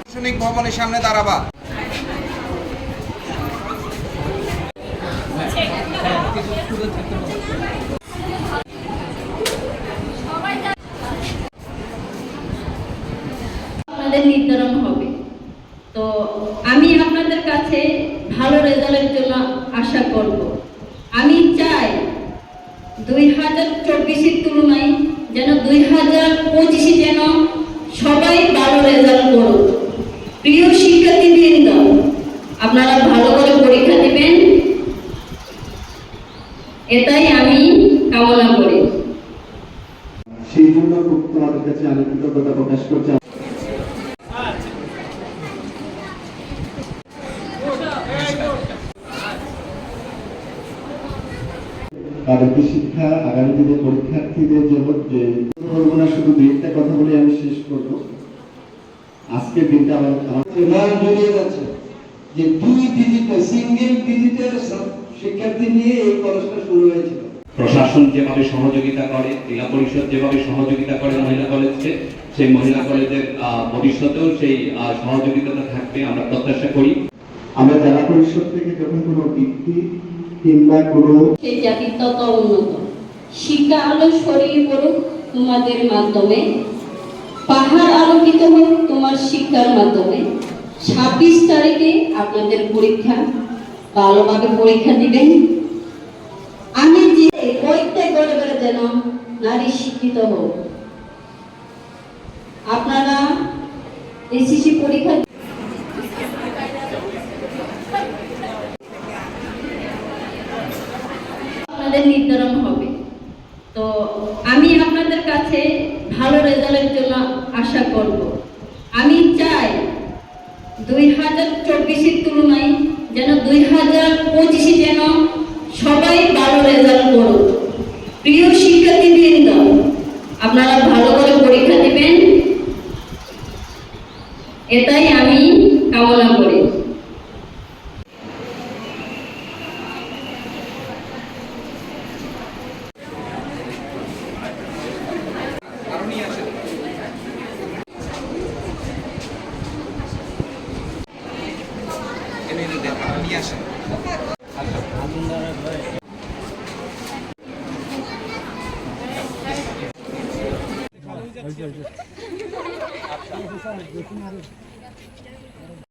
প্রশাসনিক ভবনের সামনে দাঁড়াবা। নির্ধারণ হবে। তো আমি আপনাদের কাছে ভালো রেজাল্টের জন্য আশা করব। আমি চাই 2024-এর তুলনায় যেন 2025-এ যেন সবাই ভালো রেজাল্ট করুক। প্রিয় শিক্ষার্থীবৃন্দ, আপনারা ভালো করে পরীক্ষা দিবেন, এটাই আমি কামনা করি। সেই জন্য তোমাদের কাছে আমি কৃতজ্ঞতা প্রকাশ করছি। আগামী শিক্ষা আগামী দিনে পরীক্ষার্থীদের জন্য যে বলবো না, শুধু একটা কথা বলে আমি শেষ করব। আজকের দিনটা আমার জড়িয়ে যাচ্ছে যে 2 ডিজিটের সিঙ্গেল ডিজিটের শিক্ষার্থী নিয়ে এই কলেজটা শুরু হয়েছিল। প্রশাসন যেভাবে সহযোগিতা করে, জেলা পরিষদ যেভাবে সহযোগিতা করে মহিলা কলেজকে, সেই মহিলা কলেজের ভবিষ্যতেও সেই সহযোগিতাটা থাকবে আমরা প্রত্যাশা করি। আমরা জেলা পরিষদ থেকে যখন কোনো বৃত্তি কিংবা কোনো সেই জাতির তত উন্নত শিক্ষা আলো ছড়িয়ে পড়ুক তোমাদের মাধ্যমে, পাহাড় আলোকিত হোক তোমার শিক্ষার মাধ্যমে। 26 তারিখে আপনাদের পরীক্ষা, ভালোভাবে পরীক্ষা দিবেন। আমি যে প্রত্যেক ঘরে ঘরে যেন নারী শিক্ষিত হোক। আপনারা এসএসসি পরীক্ষা নির্ধারণ হবে। তো আমি আপনাদের কাছে ভালো রেজাল্টের জন্য আশা করব। আমি চাই 2024-এর তুলনায় যেন 2025-এ যেন সবাই ভালো রেজাল্ট করুক। প্রিয় শিক্ষার্থীবৃন্দ, আপনারা ভালো করে পরীক্ষা দিবেন, এটাই আমি কামনা করি। নিয়ে আসেন।